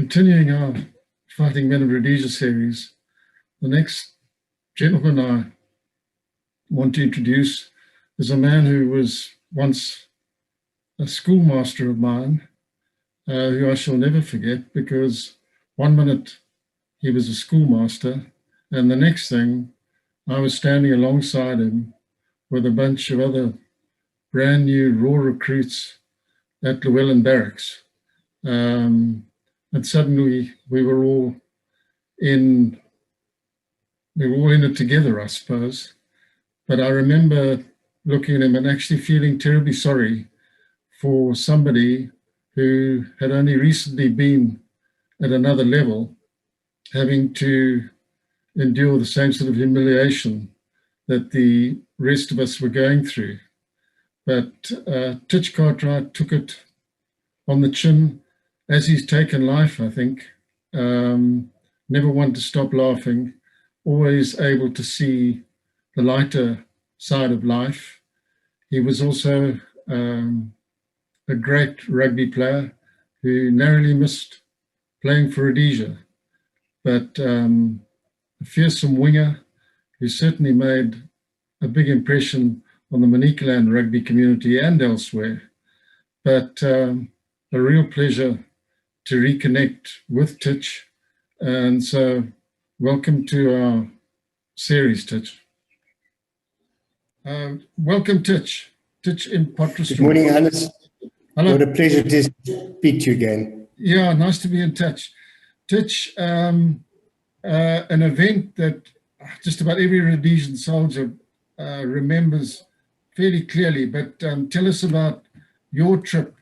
Continuing our Fighting Men of Rhodesia series, the next gentleman I want to introduce is a man who was once a schoolmaster of mine, who I shall never forget, because one minute he was a schoolmaster and the next thing I was standing alongside him with a bunch of other brand new raw recruits at Llewellyn Barracks. And suddenly we were all in it together, I suppose. But I remember looking at him and actually feeling terribly sorry for somebody who had only recently been at another level, having to endure the same sort of humiliation that the rest of us were going through. But Titch Cartwright took it on the chin, as he's taken life, I think. Never one to stop laughing, always able to see the lighter side of life. He was also a great rugby player who narrowly missed playing for Rhodesia, but a fearsome winger who certainly made a big impression on the Manicaland rugby community and elsewhere. But a real pleasure to reconnect with Titch. And so welcome to our series, Titch. Welcome, Titch. Titch in Potter's. Good morning, Hannes. Hello. What a pleasure to speak to you again. Yeah, nice to be in touch. Titch, an event that just about every Rhodesian soldier remembers fairly clearly, but tell us about your trip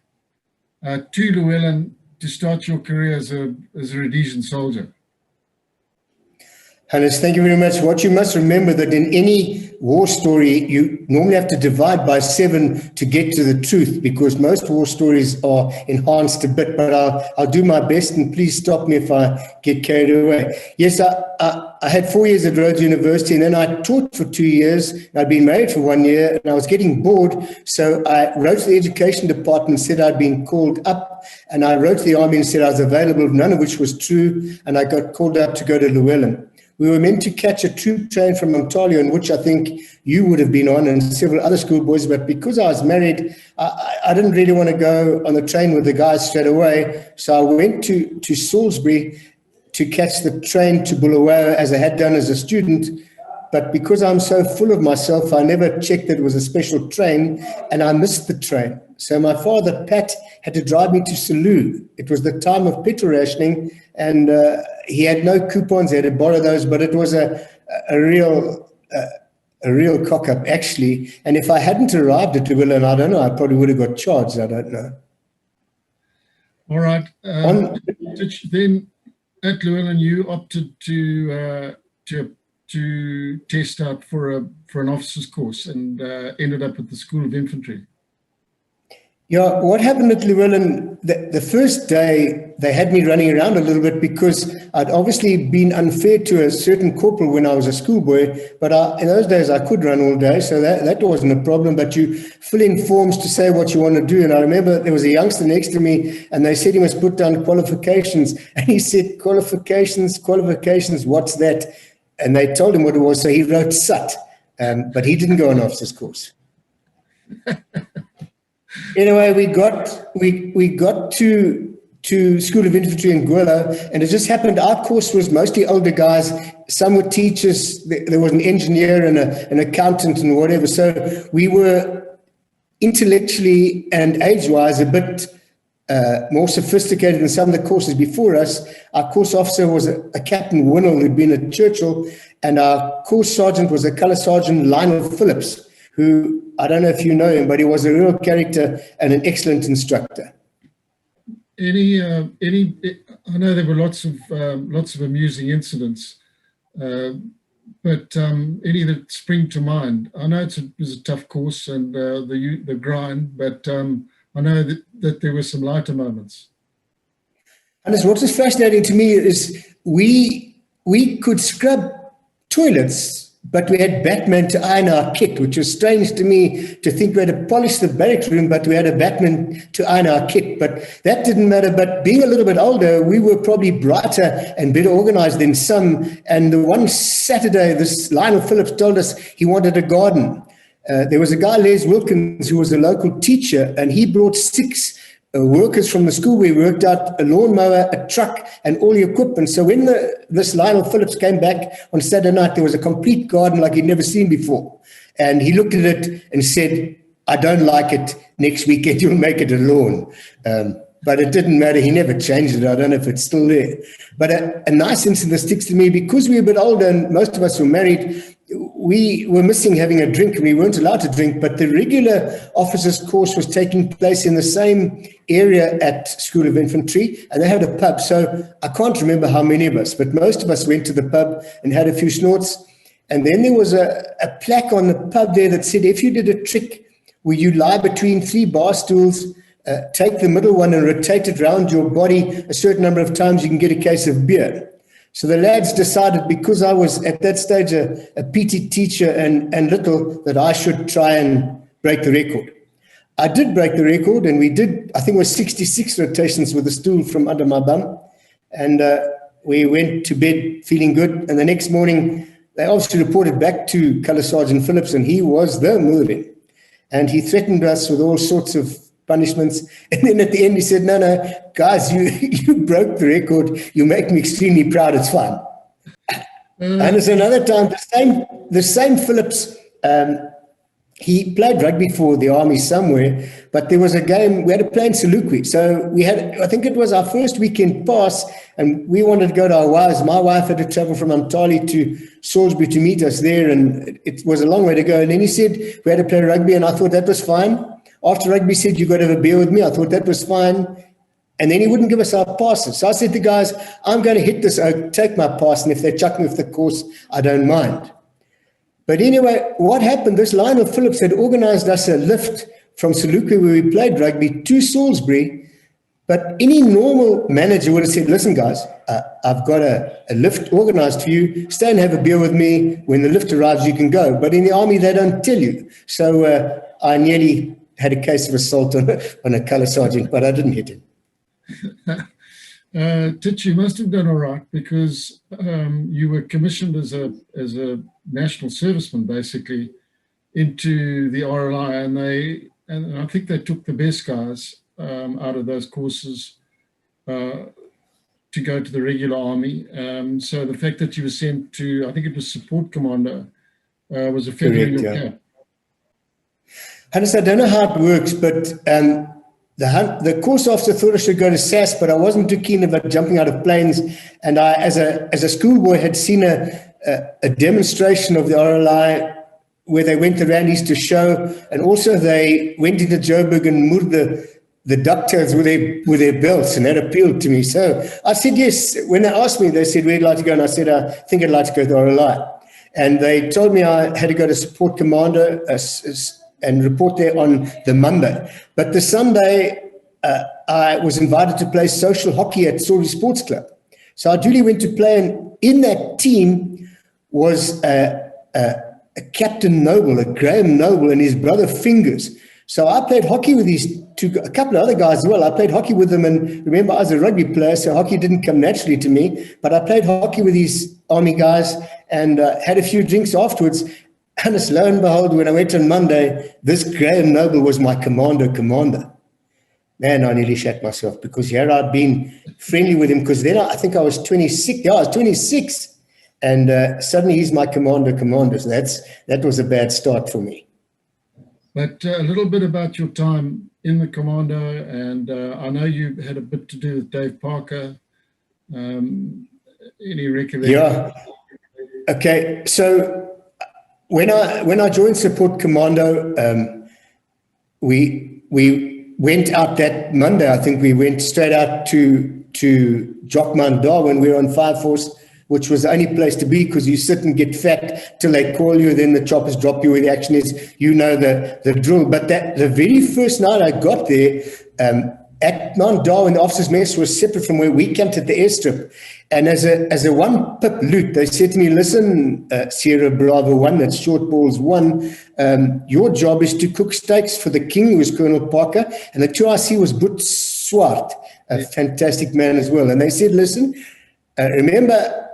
to Llewellyn to start your career as a Rhodesian soldier. Hannes, thank you very much. What you must remember that in any war story, you normally have to divide by 7 to get to the truth, because most war stories are enhanced a bit, but I'll do my best, and please stop me if I get carried away. Yes, I had 4 years at Rhodes University, and then I taught for 2 years. I'd been married for 1 year, and I was getting bored, so I wrote to the education department and said I'd been called up, and I wrote to the army and said I was available, none of which was true, and I got called up to go to Llewellyn. We were meant to catch a troop train from Ontario, in which I think you would have been on, and several other schoolboys. But because I was married, I didn't really want to go on the train with the guys straight away. So I went to Salisbury to catch the train to Bulawayo, as I had done as a student. But because I'm so full of myself, I never checked that it was a special train, and I missed the train. So my father, Pat, had to drive me to Salou. It was the time of petrol rationing, and he had no coupons. He had to borrow those, but it was a real cock-up, actually. And if I hadn't arrived at Llewellyn, I don't know, I probably would have got charged. I don't know. All right. Then at Llewellyn, you opted to test out for an officer's course and ended up at the School of Infantry. Yeah, what happened at Llewellyn, the first day, they had me running around a little bit because I'd obviously been unfair to a certain corporal when I was a schoolboy, but in those days I could run all day, so that wasn't a problem, but you fill in forms to say what you want to do. And I remember there was a youngster next to me, and they said he must put down qualifications, and he said, qualifications, what's that? And they told him what it was, so he wrote SUT, but he didn't go on officer's course. Anyway, we got to School of Infantry in Gwelo, and it just happened our course was mostly older guys. Some were teachers. There was an engineer and an accountant and whatever. So we were intellectually and age-wise a bit more sophisticated than some of the courses before us. Our course officer was a Captain Winnell who'd been at Churchill, and our course sergeant was a colour sergeant, Lionel Phillips, who, I don't know if you know him, but he was a real character and an excellent instructor. I know there were lots of amusing incidents, but any that spring to mind? I know it was a tough course and the grind, but I know that there were some lighter moments. And what was fascinating to me is we could scrub toilets but we had Batman to iron our kit, which was strange to me to think we had to polish the barrack room, but we had a Batman to iron our kit. But that didn't matter. But being a little bit older, we were probably brighter and better organized than some. And the one Saturday, this Lionel Phillips told us he wanted a garden. There was a guy, Les Wilkins, who was a local teacher, and he brought 6 workers from the school. We worked out a lawnmower, a truck, and all the equipment. So when this Lionel Phillips came back on Saturday night, there was a complete garden like he'd never seen before. And he looked at it and said, I don't like it. Next weekend, you'll make it a lawn. But it didn't matter. He never changed it. I don't know if it's still there. But a nice incident that sticks to me, because we were a bit older and most of us were married, we were missing having a drink, and we weren't allowed to drink, but the regular officers' course was taking place in the same area at School of Infantry, and they had a pub. So I can't remember how many of us, but most of us went to the pub and had a few snorts. And then there was a plaque on the pub there that said, if you did a trick where you lie between 3 bar stools, take the middle one and rotate it around your body a certain number of times, you can get a case of beer. So the lads decided, because I was at that stage a PT teacher and little, that I should try and break the record. I did break the record, and we did, I think it was 66 rotations with a stool from under my bum. And we went to bed feeling good. And the next morning, they obviously reported back to Colour Sergeant Phillips, and he was the moving. And he threatened us with all sorts of punishments. And then at the end, he said, no, guys, you broke the record. You make me extremely proud. It's fine. And there's another time, the same Phillips, he played rugby for the army somewhere, but there was a game, we had to play in Selukwe. So we had, I think it was our first weekend pass, and we wanted to go to our wives. My wife had to travel from Umtali to Salisbury to meet us there, and it was a long way to go. And then he said we had to play rugby, and I thought that was fine. After rugby, he said, you got to have a beer with me. I thought that was fine. And then he wouldn't give us our passes. So I said to the guys, I'm going to hit this oak, take my pass, and if they chuck me off the course, I don't mind. But anyway, what happened, this Lionel Phillips had organized us a lift from Selukwe, where we played rugby, to Salisbury. But any normal manager would have said, listen, guys, I've got a lift organized for you. Stay and have a beer with me. When the lift arrives, you can go. But in the army, they don't tell you. So I nearly had a case of assault on a colour sergeant, but I didn't hit him. Titch, you must have done all right, because you were commissioned as a national serviceman, basically, into the RLI, and I think they took the best guys out of those courses to go to the regular army. So the fact that you were sent to, I think it was support commander, was a feather in your cap. Hannes, I don't know how it works, but the course officer thought I should go to SAS, but I wasn't too keen about jumping out of planes. And I, as a schoolboy, had seen a demonstration of the RLI where they went to Randy's to show, and also they went into Joburg and moved the ducktails with their belts, and that appealed to me. So I said yes. When they asked me, they said, where'd you like to go? And I said, I think I'd like to go to the RLI. And they told me I had to go to support commander and report there on the Monday. But the Sunday, I was invited to play social hockey at Salisbury Sports Club. So I duly went to play, and in that team was a Captain Noble, a Graham Noble, and his brother Fingers. So I played hockey with a couple of other guys as well. I played hockey with them, and remember, I was a rugby player, so hockey didn't come naturally to me. But I played hockey with these army guys and had a few drinks afterwards. And lo and behold, when I went on Monday, this Graham Noble was my commander. Man, I nearly shat myself, because here I'd been friendly with him, because then I think I was 26. Yeah, I was 26. And suddenly he's my commander. So that was a bad start for me. But a little bit about your time in the commando, and I know you had a bit to do with Dave Parker. Any recollection? Yeah. Okay, so when I joined Support Commando, we went out that Monday. I think we went straight out to Jockman, Darwin. We were on Fire Force, which was the only place to be, because you sit and get fat till they call you, then the choppers drop you where the action is. You know the drill. But the very first night I got there, at Mount Darwin, the officers' mess was separate from where we camped at the airstrip. And as a one pip loot, they said to me, listen, Sierra Bravo 1, that's short balls 1, your job is to cook steaks for the king, who was Colonel Parker, and the 2IC was Boet Swart, a fantastic man as well. And they said, listen, remember,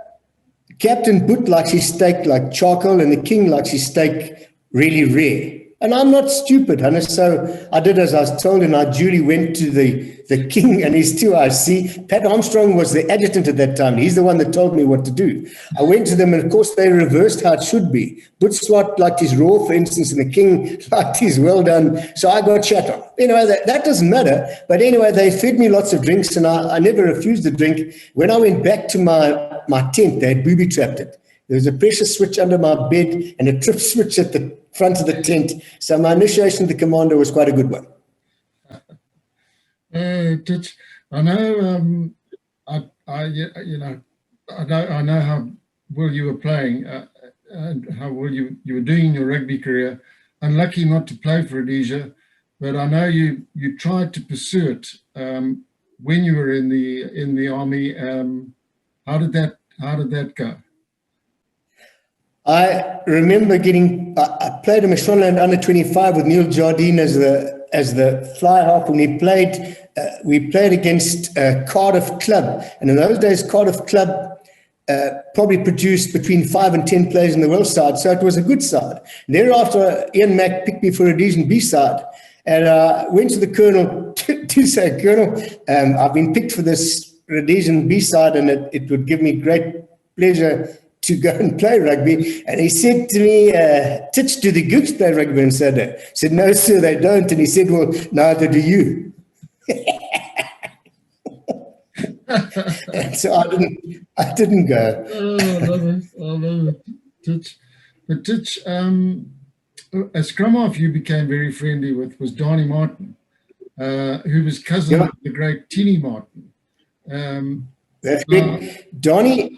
Captain Boet likes his steak like charcoal, and the king likes his steak really rare. And I'm not stupid, Hannes, so I did as I was told, and I duly went to the king and his 2IC. Pat Armstrong was the adjutant at that time. He's the one that told me what to do. I went to them, and of course they reversed how it should be. Boet Swart liked his raw, for instance, and the king liked his well done. So I got shut on. Anyway, that doesn't matter. But anyway, they fed me lots of drinks, and I never refused the drink. When I went back to my tent, they had booby-trapped it. There was a pressure switch under my bed and a trip switch at the front of the tent. So my initiation to the commander was quite a good one. Titch, I know, I know how well you were playing and how well you were doing in your rugby career. Unlucky not to play for Rhodesia, but I know you tried to pursue it when you were in the army. How did that go? I remember I played in Mashonaland under 25 with Neil Jardine as the fly half, and we played against Cardiff Club. And in those days, Cardiff Club probably produced between 5 and 10 players in the Welsh side, so it was a good side. Thereafter, Ian Mack picked me for a Rhodesian B side, and I went to the colonel to say, Colonel, I've been picked for this Rhodesian B side, and it would give me great pleasure to go and play rugby. And he said to me, Titch, do the Gooks play rugby on Saturday? I said, no, sir, they don't. And he said, well, neither do you. And so I didn't go. I love it. Titch. But Titch, a scrum half you became very friendly with was Donnie Martin, who was cousin of the great Tini Martin. That's big. Donnie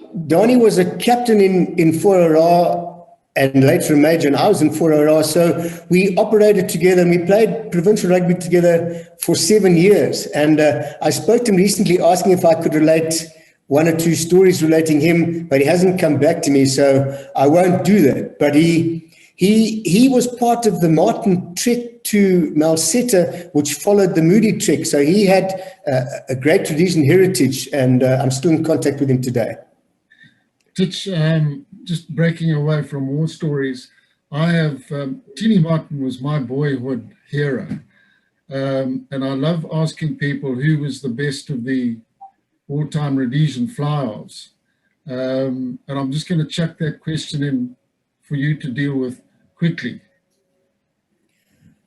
was a captain in 4RR and later a major, and I was in 4RR. So we operated together and we played provincial rugby together for 7 years. And I spoke to him recently asking if I could relate one or two stories relating him, but he hasn't come back to me, so I won't do that. But he was part of the Martin trek to Malseta, which followed the Moody trek. So he had a great Rhodesian heritage, and I'm still in contact with him today. Titch, just breaking away from war stories, I have, Tini Martin was my boyhood hero. And I love asking people who was the best of the wartime Rhodesian fly-offs. And I'm just going to chuck that question in for you to deal with quickly.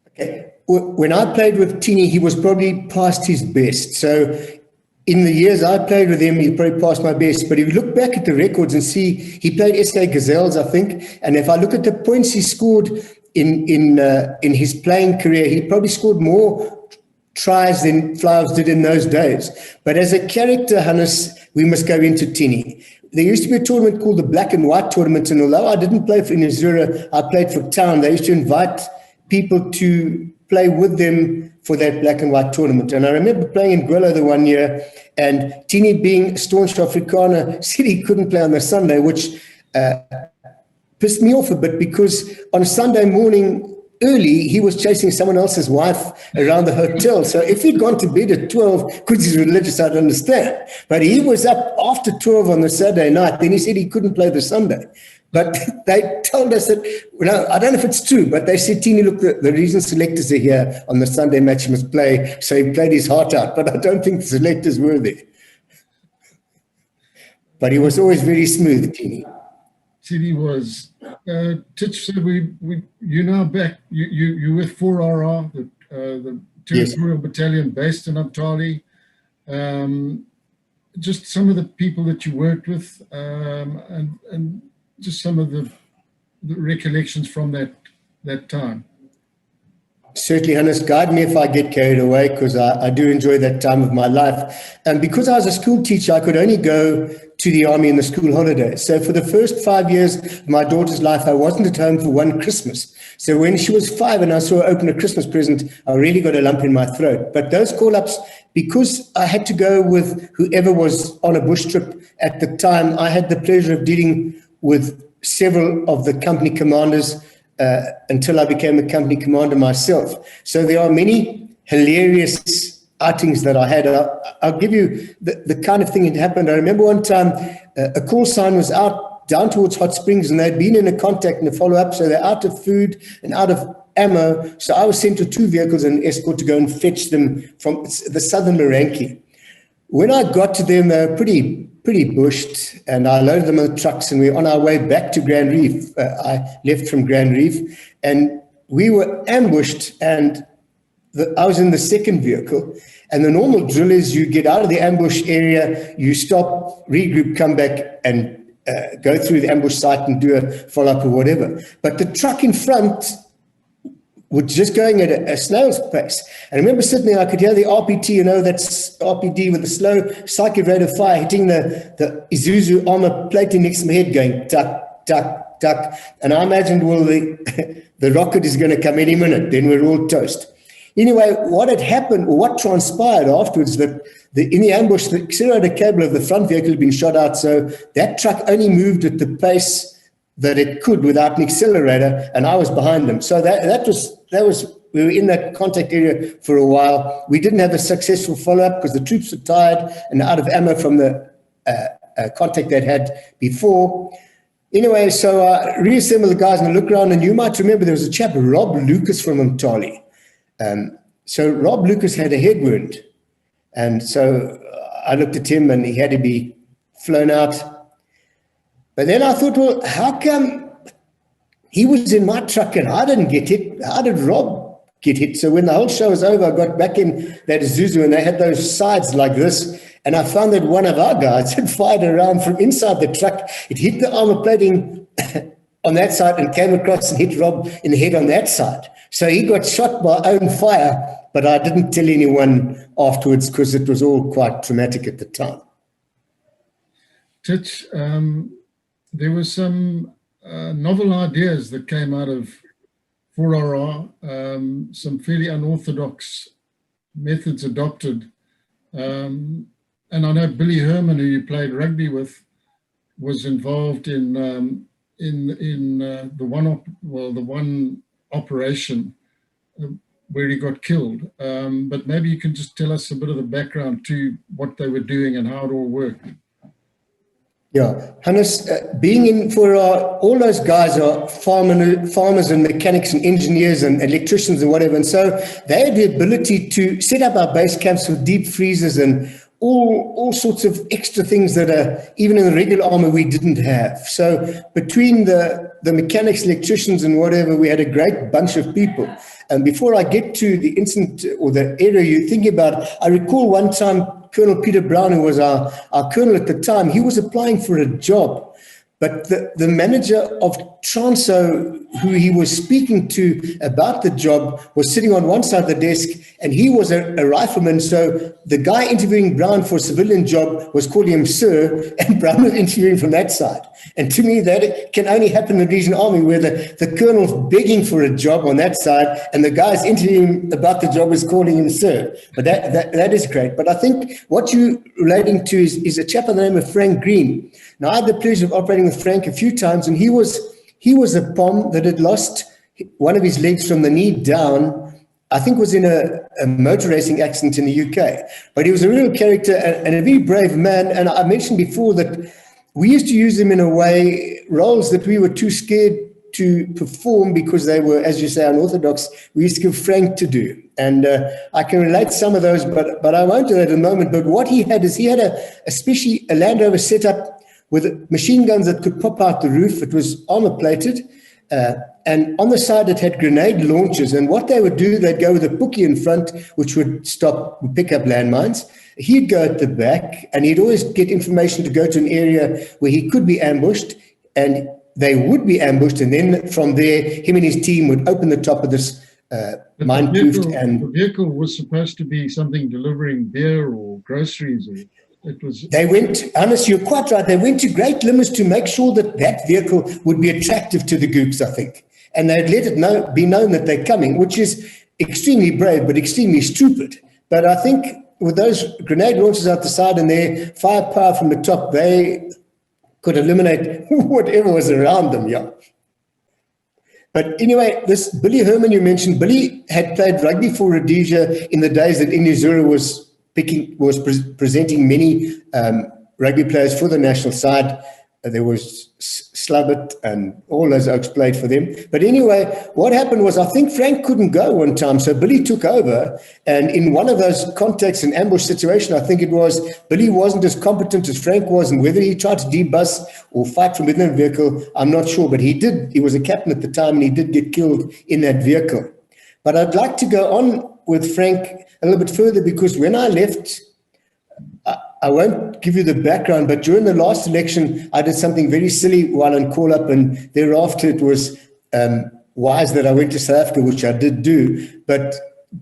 Okay. When I played with Tini, he was probably past his best. So in the years I played with him, he probably passed my best. But if you look back at the records and see, he played SA Gazelles, I think. And if I look at the points he scored in his playing career, he probably scored more tries than fly-offs did in those days. But as a character, Hannes, we must go into Tini. There used to be a tournament called the Black and White Tournament, and although I didn't play for Inazura, I played for Town. They used to invite people to play with them for that Black and White Tournament. And I remember playing in Gwillow the one year, and Tini, being a staunch Afrikaner, said he couldn't play on the Sunday, which pissed me off a bit, because on Sunday morning early, he was chasing someone else's wife around the hotel. So if he'd gone to bed at 12, because he's religious, I'd understand. But he was up after 12 on the Saturday night. Then he said he couldn't play the Sunday. But they told us that, well, I don't know if it's true, but they said, Tini, look, the reason selectors are here on the Sunday match, he must play. So he played his heart out. But I don't think the selectors were there. But he was always very smooth, Tini. Tini was. Titch, so you're now back. You're with 4RR, the Territorial Battalion based in Abtali. Just some of the people that you worked with, and just some of the recollections from that time. Certainly, Hannes, guide me if I get carried away, because I do enjoy that time of my life. And because I was a school teacher, I could only go to the army in the school holidays. So for the first 5 years of my daughter's life, I wasn't at home for one Christmas. So when she was 5 and I saw her open a Christmas present, I really got a lump in my throat. But those call-ups, because I had to go with whoever was on a bush trip at the time, I had the pleasure of dealing with several of the company commanders until I became a company commander myself. So there are many hilarious outings that I had. I'll give you the kind of thing that happened. I remember one time a call sign was out down towards Hot Springs, and they'd been in a contact and a follow-up, so they're out of food and out of ammo. So I was sent to 2 vehicles and an escort to go and fetch them from the southern Maranki. When I got to them, they were pretty bushed, and I loaded them on the trucks, and we were on our way back to Grand Reef. I left from Grand Reef, and we were ambushed, and I was in the second vehicle, and the normal drill is you get out of the ambush area, you stop, regroup, come back, and go through the ambush site and do a follow-up or whatever. But the truck in front was just going at a snail's pace. And I remember sitting there, I could hear the RPT, that's RPD with the slow cyclic rate of fire hitting the Isuzu armor plating next to my head going tuck, tuck, tuck. And I imagined, well, the rocket is going to come any minute, then we're all toast. Anyway, what had happened, or what transpired afterwards, that in the ambush, the accelerator cable of the front vehicle had been shot out, so that truck only moved at the pace that it could without an accelerator, and I was behind them. So that was we were in that contact area for a while. We didn't have a successful follow-up because the troops were tired and out of ammo from the contact they'd had before. Anyway, so I reassembled the guys and I looked around, and you might remember there was a chap, Rob Lucas from Umtali. So Rob Lucas had a head wound, and so I looked at him and he had to be flown out. But then I thought, well, how come he was in my truck and I didn't get hit? How did Rob get hit? So when the whole show was over, I got back in that Isuzu, and they had those sides like this, and I found that one of our guys had fired around from inside the truck. It hit the armor plating on that side and came across and hit Rob in the head on that side. So he got shot by own fire, but I didn't tell anyone afterwards because it was all quite traumatic at the time. Titch, there were some novel ideas that came out of 4RR, some fairly unorthodox methods adopted. And I know Billy Herman, who you played rugby with, was involved in the one operation where he got killed. But maybe you can just tell us a bit of the background to what they were doing and how it all worked. Yeah, Hannes, being in for all those guys are farmers and mechanics and engineers and electricians and whatever. And so they had the ability to set up our base camps with deep freezers and all sorts of extra things that even in the regular army we didn't have. So between the mechanics, electricians and whatever, we had a great bunch of people. And before I get to the incident or the area you're thinking about, I recall one time Colonel Peter Brown, who was our colonel at the time, he was applying for a job. But the manager of Transo, who he was speaking to about the job, was sitting on one side of the desk, and he was a rifleman. So the guy interviewing Brown for a civilian job was calling him sir, and Brown was interviewing from that side. And to me, that can only happen in the Rhodesian Army, where the colonel's begging for a job on that side, and the guy's interviewing about the job is calling him sir. But that is great. But I think what you're relating to is a chap by the name of Frank Green. Now, I had the pleasure of operating with Frank a few times, and he was a POM that had lost one of his legs from the knee down. I think was in a motor racing accident in the UK. But he was a real character and a very brave man. And I mentioned before that we used to use him in a way, roles that we were too scared to perform because they were, as you say, unorthodox. We used to give Frank to do. And I can relate some of those, but I won't do that at the moment. But what he had is he had especially a Land Rover set up with machine guns that could pop out the roof. It was armor plated. And on the side, it had grenade launchers. And what they would do, they'd go with a bookie in front, which would pick up landmines. He'd go at the back, and he'd always get information to go to an area where he could be ambushed, and they would be ambushed. And then from there, him and his team would open the top of this But mine-proofed. the And vehicle was supposed to be something delivering beer or groceries, or it was. they went, Hannes, you're quite right. They went to great limits to make sure that that vehicle would be attractive to the gooks, I think. And they'd let it be known that they're coming, which is extremely brave, but extremely stupid. But I think with those grenade launchers out the side and their firepower from the top, they could eliminate whatever was around them, yeah. But anyway, this Billy Herman you mentioned, Billy had played rugby for Rhodesia in the days that Inizura was presenting many rugby players for the national side. There was Slubbert and all those oaks played for them. But anyway, what happened was I think Frank couldn't go one time, so Billy took over. And in one of those contacts and ambush situation, I think it was, Billy wasn't as competent as Frank was, and whether he tried to debus or fight from within a vehicle, I'm not sure. But he did. He was a captain at the time, and he did get killed in that vehicle. But I'd like to go on with Frank a little bit further, because when I left, I won't give you the background, but during the last election, I did something very silly while on call-up, and thereafter it was wise that I went to South Africa, which I did do. But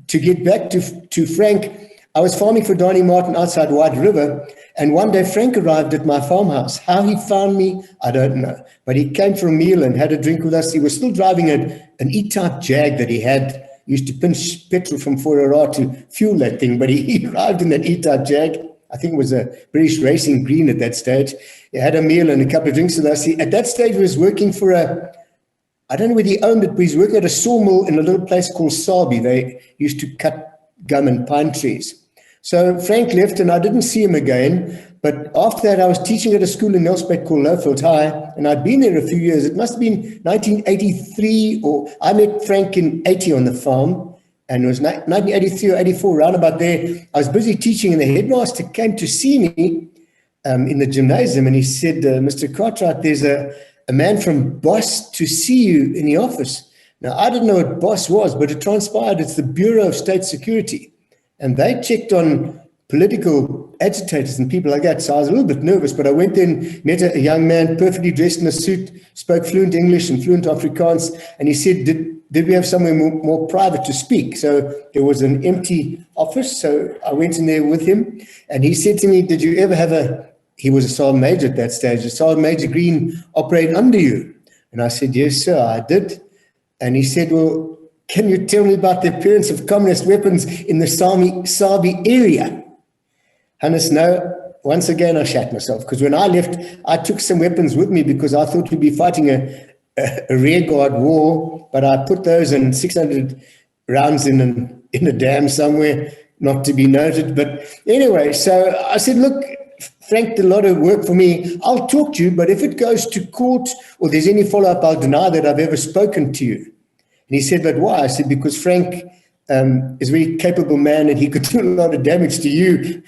to get back to Frank, I was farming for Donnie Martin outside White River, and one day Frank arrived at my farmhouse. How he found me, I don't know. But he came for a meal and had a drink with us. He was still driving an E-type Jag that he had. He used to pinch petrol from 4R to fuel that thing, but he arrived in that E-type Jag. I think it was a British Racing Green at that stage. He had a meal and a couple of drinks with us. At that stage, he was working for I don't know whether he owned it, but he's working at a sawmill in a little place called Sabi. They used to cut gum and pine trees. So Frank left and I didn't see him again. But after that, I was teaching at a school in Nelspruit called Lowfield High, and I'd been there a few years. It must have been 1983, or I met Frank in 80 on the farm. And it was 1983 or 84, round about there. I was busy teaching, and the headmaster came to see me in the gymnasium, and he said, Mr. Cartwright, there's a man from BOSS to see you in the office. Now, I didn't know what BOSS was, but it transpired it's the Bureau of State Security. And they checked on political agitators and people like that. So I was a little bit nervous, but I went in, met a young man, perfectly dressed in a suit, spoke fluent English and fluent Afrikaans, and he said, did we have somewhere more private to speak? So there was an empty office, so I went in there with him, and he said to me, did you ever have he was a Sergeant Major at that stage, a Sergeant Major Green operate under you? And I said, yes, sir, I did. And he said, well, can you tell me about the appearance of communist weapons in the Sabi area? Hannes, no. Once again, I shat myself, because when I left, I took some weapons with me because I thought we'd be fighting a rearguard war, but I put those in 600 rounds in a dam somewhere, not to be noted. But anyway, so I said, look, Frank did a lot of work for me. I'll talk to you, but if it goes to court or there's any follow-up, I'll deny that I've ever spoken to you. And he said, but why? I said, because Frank is a very capable man and he could do a lot of damage to you,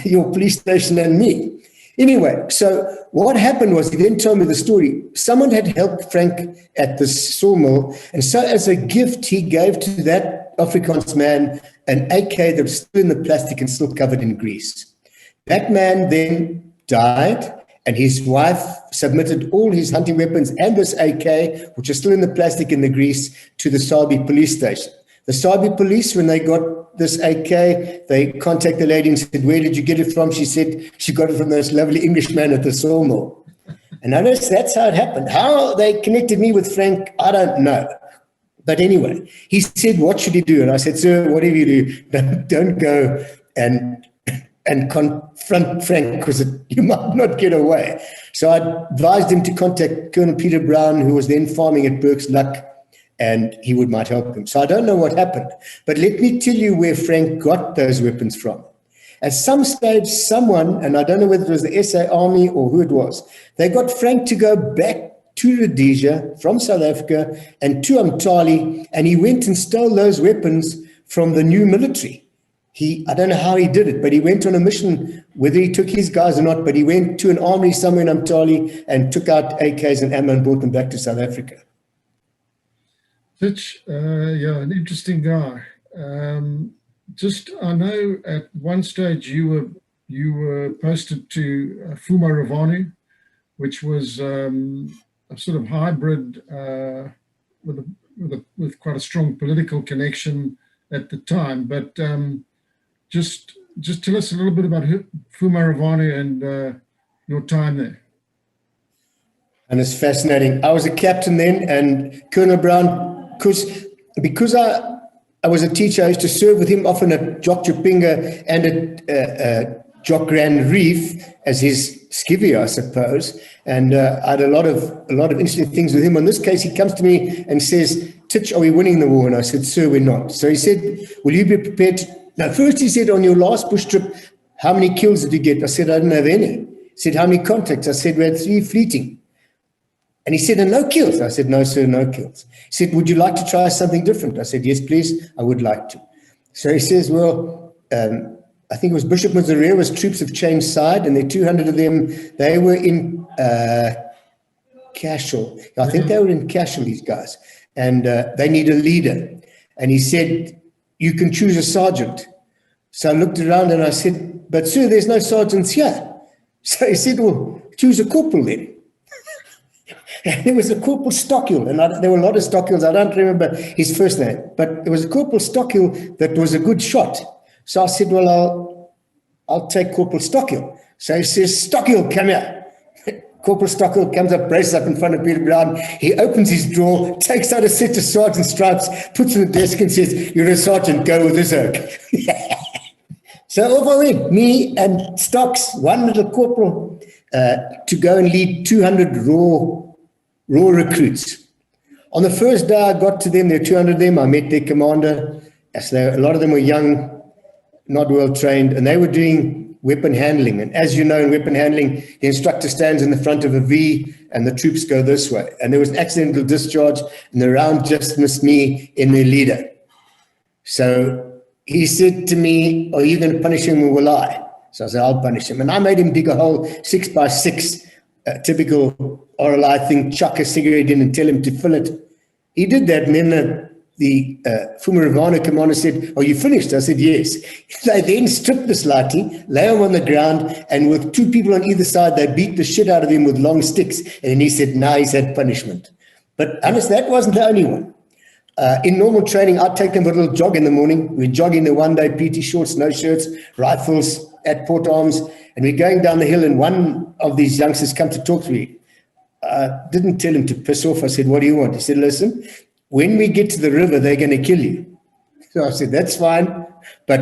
your police station and me. Anyway, so what happened was, he then told me the story. Someone had helped Frank at the sawmill, and so as a gift, he gave to that Afrikaans man an AK that was still in the plastic and still covered in grease. That man then died, and his wife submitted all his hunting weapons and this AK, which is still in the plastic and the grease, to the Sabi police station. The Sabi police, when they got this AK, they contacted the lady and said, where did you get it from? She said she got it from this lovely Englishman at the sawmill. And I noticed that's how it happened. How they connected me with Frank, I don't know. But anyway, he said, what should he do? And I said, sir, whatever you do, don't go and confront Frank, because you might not get away. So I advised him to contact Colonel Peter Brown, who was then farming at Burke's Luck, and he might help him. So I don't know what happened, but let me tell you where Frank got those weapons from. At some stage, someone, and I don't know whether it was the SA Army or who it was, they got Frank to go back to Rhodesia from South Africa and to Umtali, and he went and stole those weapons from the new military. I don't know how he did it, but he went on a mission, whether he took his guys or not, but he went to an armory somewhere in Umtali and took out AKs and ammo and brought them back to South Africa. Titch, yeah, an interesting guy. I know at one stage you were posted to Fuma Ravanu, which was a sort of hybrid with with quite a strong political connection at the time. But just tell us a little bit about Fumaravane and your time there. And it's fascinating. I was a captain then, and Colonel Brown, because I was a teacher, I used to serve with him often at Jock Chupinga and at Jock Grand Reef as his skivvy, I suppose. And I had a lot of interesting things with him. On this case, he comes to me and says, "Titch, are we winning the war?" And I said, "Sir, we're not." So he said, "Will you be prepared to..." Now, first he said, "On your last bush trip, how many kills did you get?" I said, "I didn't have any." He said, "How many contacts?" I said, "We had 3 fleeting." And he said, "And no kills?" I said, "No, sir, no kills." He said, "Would you like to try something different?" I said, "Yes, please, I would like to." So he says, "Well, I think it was Bishop Mazarewa's troops have changed side, and there are 200 of them. They were in Cashel. I think they were in Cashel, these guys, and they need a leader." And he said, "You can choose a sergeant." So I looked around and I said, "But sir, there's no sergeants here." So he said, "Well, choose a corporal then." And there was a Corporal Stockill, and there were a lot of Stockhills. I don't remember his first name, but it was a Corporal Stockill that was a good shot. So I said, "Well, I'll take Corporal Stockill." So he says, "Stockill, come here." Corporal Stockill comes up, braces up in front of Peter Brown. He opens his drawer, takes out a set of sergeant stripes, puts it on the desk and says, "You're a sergeant, go with this oak." So off I went, me and Stocks, one little corporal, to go and lead 200 raw recruits. On the first day I got to them, there were 200 of them. I met their commander. So a lot of them were young, not well trained, and they were doing weapon handling. And as you know, in weapon handling, the instructor stands in the front of a V and the troops go this way. And there was an accidental discharge, and the round just missed me in their leader. So he said to me, "Are you going to punish him or will I?" So I said, "I'll punish him." And I made him dig a hole 6 by 6, typical RLI thing, chuck a cigarette in and tell him to fill it. He did that, and then the Fumaravane commander said, "Are you finished?" I said, "Yes." They then stripped this lathi, lay him on the ground, and with 2 people on either side, they beat the shit out of him with long sticks. And then he said, "Now he's had punishment." But Hannes, that wasn't the only one. In normal training, I'd take them for a little jog in the morning. We'd jog in the one-day PT shorts, no shirts, rifles at port arms, and we're going down the hill, and one of these youngsters come to talk to me. I didn't tell him to piss off. I said, "What do you want?" He said, "Listen, when we get to the river, they're going to kill you." So I said, "That's fine, but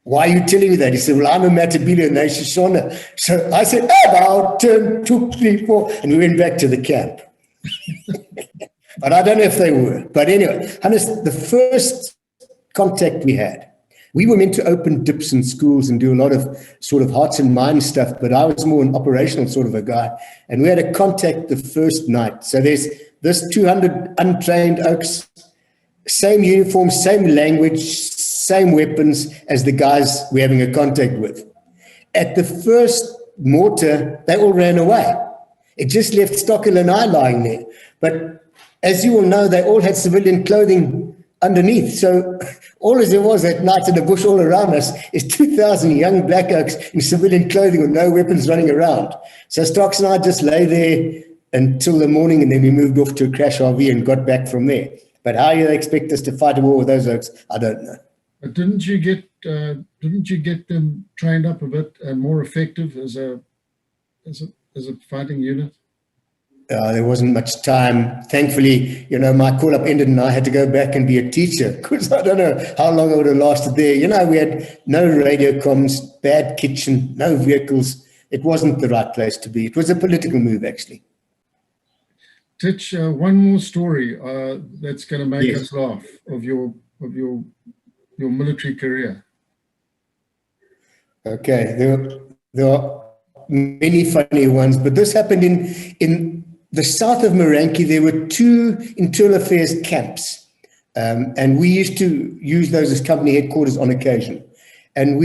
why are you telling me that?" He said, "Well, I'm a Matabele and they're Shoshone." So I said, "About 10, 2, 3, 4, and we went back to the camp. But I don't know if they were. But anyway, Hannes, the first contact we had, we were meant to open dips in schools and do a lot of sort of hearts and minds stuff, but I was more an operational sort of a guy. And we had a contact the first night. So there's this 200 untrained oaks, same uniform, same language, same weapons as the guys we're having a contact with. At the first mortar, they all ran away. It just left Stockill and I lying there. But as you will know, they all had civilian clothing underneath. So all as there was that night in the bush all around us is 2,000 young black oaks in civilian clothing with no weapons running around. So Stocks and I just lay there until the morning, and then we moved off to a crash RV and got back from there. But how you expect us to fight a war with those oaks, I don't know. But didn't you get them trained up a bit and more effective as a fighting unit? There wasn't much time. Thankfully, my call-up ended and I had to go back and be a teacher, because I don't know how long I would have lasted there. We had no radio comms, bad kitchen, no vehicles. It wasn't the right place to be. It was a political move, actually. Titch, one more story that's going to make us laugh of your military career. Okay, there are many funny ones, but this happened in the south of Moranki. There were 2 internal affairs camps, and we used to use those as company headquarters on occasion. And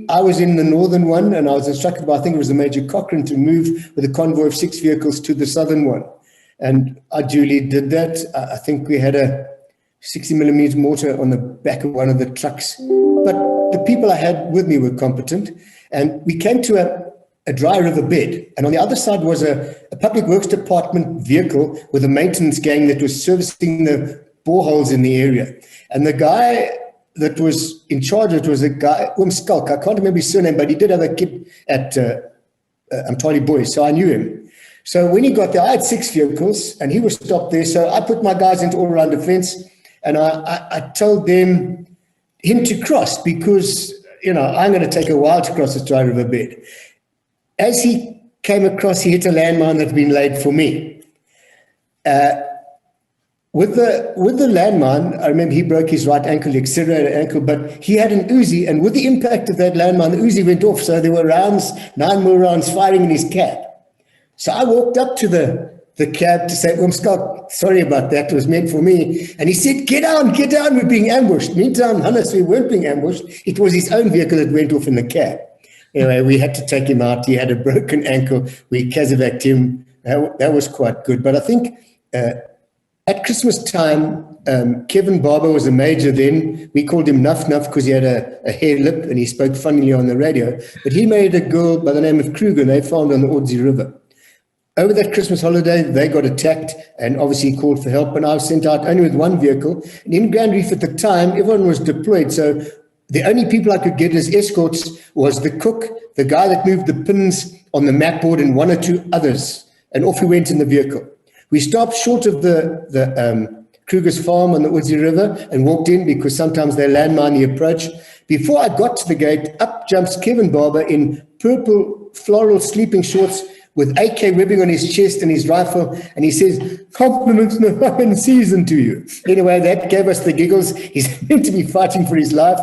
I was in the northern one, and I was instructed by, I think it was the Major Cochrane, to move with a convoy of 6 vehicles to the southern one. And I duly did that. I think we had a 60mm mortar on the back of one of the trucks. But the people I had with me were competent. And we came to a dry river bed. And on the other side was a public works department vehicle with a maintenance gang that was servicing the boreholes in the area. And the guy that was in charge of it was a guy, Skulk. I can't remember his surname, but he did have a kid at Untitled Boys, so I knew him. So when he got there, I had 6 vehicles, and he was stopped there. So I put my guys into all-around defense, and I told him to cross because, I'm going to take a while to cross the Dry River bed. As he came across, he hit a landmine that had been laid for me. With the landmine, I remember he broke his right ankle, the accelerated ankle, but he had an Uzi, and with the impact of that landmine, the Uzi went off. So there were 9 more rounds firing in his cab. So I walked up to the cab to say, Scott, sorry about that, it was meant for me. And he said, get down, we're being ambushed. Meantime, Hannes, we weren't being ambushed. It was his own vehicle that went off in the cab. Anyway, we had to take him out. He had a broken ankle. We casevaced him. That was quite good. But I think at Christmas time, Kevin Barber was a major then. We called him Nuff Nuff because he had a hair lip and he spoke funnily on the radio. But he married a girl by the name of Kruger, and they found on the Odzi River. Over that Christmas holiday, they got attacked and obviously called for help. And I was sent out only with one vehicle. And in Grand Reef at the time, everyone was deployed. So the only people I could get as escorts was the cook, the guy that moved the pins on the map board, and 1 or 2 others. And off we went in the vehicle. We stopped short of the Kruger's farm on the Odzi River and walked in because sometimes they landmine the approach. Before I got to the gate, up jumps Kevin Barber in purple floral sleeping shorts with AK ribbing on his chest and his rifle, and he says, compliments of the fucking season to you. Anyway, that gave us the giggles. He's meant to be fighting for his life.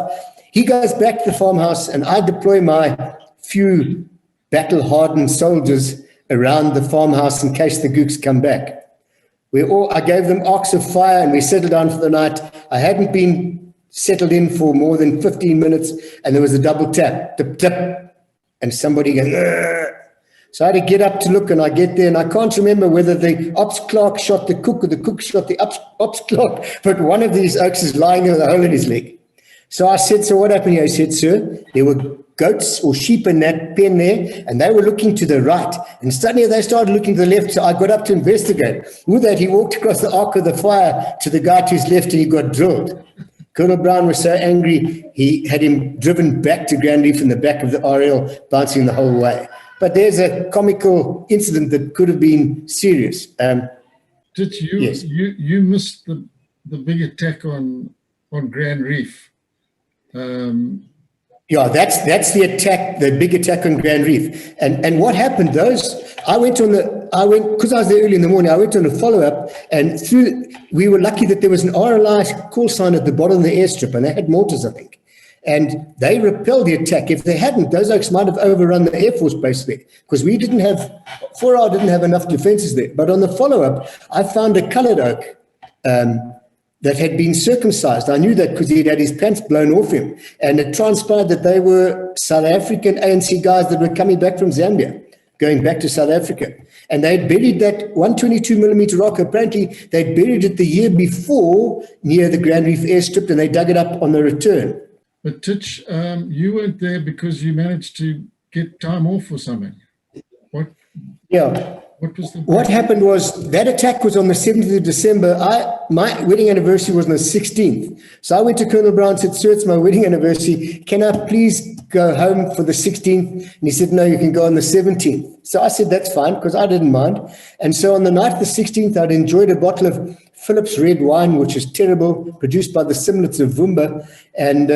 He goes back to the farmhouse, and I deploy my few battle-hardened soldiers around the farmhouse in case the gooks come back. I gave them arcs of fire, and we settled down for the night. I hadn't been settled in for more than 15 minutes, and there was a double tap, tip, tip, and somebody goes, "Argh." So I had to get up to look, and I get there, and I can't remember whether the ops clerk shot the cook or the cook shot the ops clerk, but one of these oaks is lying with a hole in his leg. So I said, so what happened here? He said, sir, there were goats or sheep in that pen there, and they were looking to the right. And suddenly they started looking to the left, so I got up to investigate. With that, he walked across the arc of the fire to the guy to his left, and he got drilled. Colonel Brown was so angry, he had him driven back to Grand Reef in the back of the RL, bouncing the whole way. But there's a comical incident that could have been serious. Did you? Yes. You missed the big attack on Grand Reef. Yeah, that's the attack, the big attack on Grand Reef. And what happened? I went because I was there early in the morning. I went on a follow up, and we were lucky that there was an RLI call sign at the bottom of the airstrip, and they had mortars, I think. And they repelled the attack. If they hadn't, those oaks might have overrun the Air Force base there, because we didn't have enough defenses there. But on the follow-up, I found a colored oak that had been circumcised. I knew that because he'd had his pants blown off him. And it transpired that they were South African ANC guys that were coming back from Zambia, going back to South Africa. And they'd buried that 122mm rock. Apparently, they'd buried it the year before near the Grand Reef airstrip, and they dug it up on the return. But Titch, you weren't there because you managed to get time off or something. What? Yeah. What happened was that attack was on the 17th of December. My wedding anniversary was on the 16th. So I went to Colonel Brown and said, sir, it's my wedding anniversary. Can I please go home for the 16th? And he said, no, you can go on the 17th. So I said, that's fine, because I didn't mind. And so on the night of the 16th, I'd enjoyed a bottle of Phillips red wine, which is terrible, produced by the Simlets of Vumba. And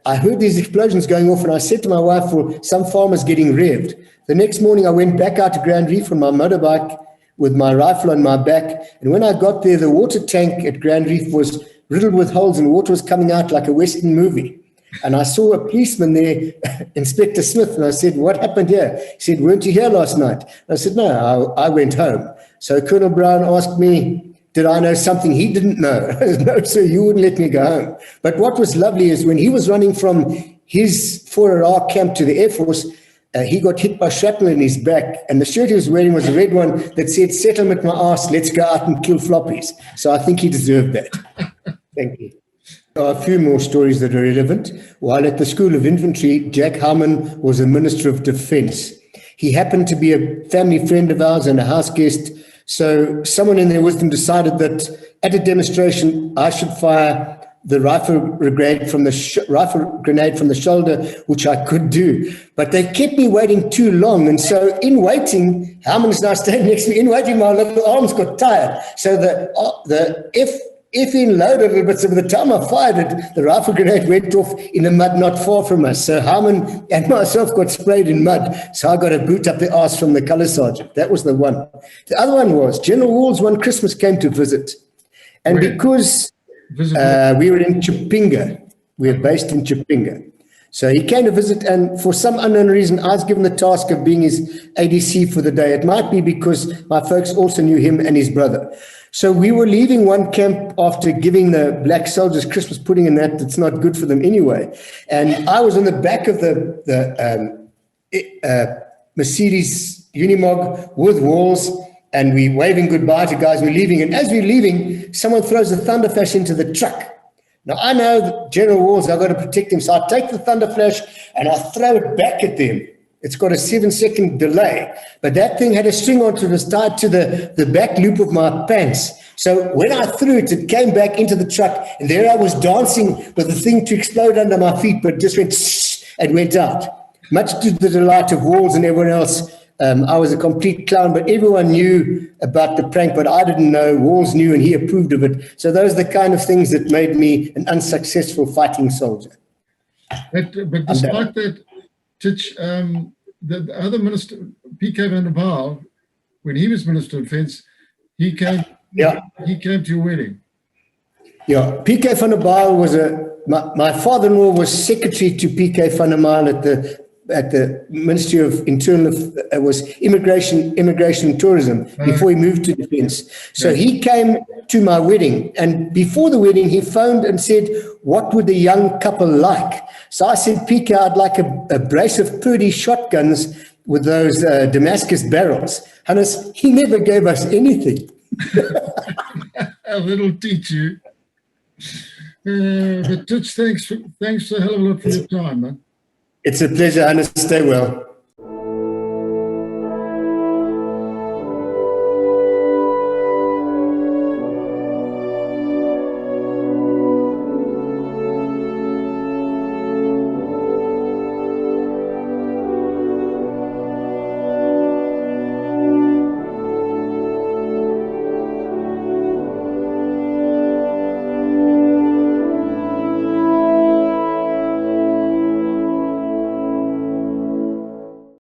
I heard these explosions going off, and I said to my wife, well, some farmers getting revved. The next morning, I went back out to Grand Reef on my motorbike with my rifle on my back. And when I got there, the water tank at Grand Reef was riddled with holes, and water was coming out like a Western movie. And I saw a policeman there, Inspector Smith, and I said, what happened here? He said, weren't you here last night? And I said, no, I went home. So Colonel Brown asked me, did I know something he didn't know? I said, no, sir, you wouldn't let me go home. But what was lovely is when he was running from his 4R camp to the Air Force, he got hit by shrapnel in his back, and the shirt he was wearing was a red one that said, settlement my ass, let's go out and kill floppies. So I think he deserved that. Thank you. There are a few more stories that are relevant. While at the School of Infantry, Jack Herman was a Minister of Defense. He happened to be a family friend of ours and a house guest, So someone in their wisdom decided that at a demonstration, I should fire the rifle grenade from the shoulder, which I could do. But they kept me waiting too long. And so in waiting, Herman's now standing next to me. In waiting, my little arms got tired. So the F-in loaded a little bit. So by the time I fired it, the rifle grenade went off in the mud not far from us. So Herman and myself got sprayed in mud. So I got a boot up the arse from the color sergeant. That was the one. The other one was General Walls one Christmas came to visit. And because we were in Chipinga, we were based in Chipinga. So he came to visit, and for some unknown reason, I was given the task of being his ADC for the day. It might be because my folks also knew him and his brother. So we were leaving one camp after giving the black soldiers Christmas pudding and that's not good for them anyway. And I was on the back of the Mercedes Unimog with Walls, and we waving goodbye to guys. We're leaving, and as we're leaving, someone throws a thunder flash into the truck. Now, I know that General Walls, I've got to protect him, so I take the thunder flash and I throw it back at them. It's got a 7-second delay, but that thing had a string onto it, was tied to the back loop of my pants. So when I threw it, it came back into the truck, and there I was dancing with the thing to explode under my feet, but it just went and went out. Much to the delight of Walls and everyone else. I was a complete clown, but everyone knew about the prank, but I didn't know. Walls knew, and he approved of it. So those are the kind of things that made me an unsuccessful fighting soldier. But despite that, Titch, the other minister, PK van der Waal, when he was Minister of Defence, he came to your wedding. Yeah, PK van der Waal was my father-in-law was secretary to PK van der Waal at the Ministry of Internal, was Immigration and Tourism before he moved to Defence. So he came to my wedding, and before the wedding, he phoned and said, what would the young couple like? So I said, PK, I'd like a brace of Purdy shotguns with those Damascus barrels. Hannes, he never gave us anything. A little teacher. But Titch, thanks a hell of a lot for your time, man. It's a pleasure, Hannes. Stay well.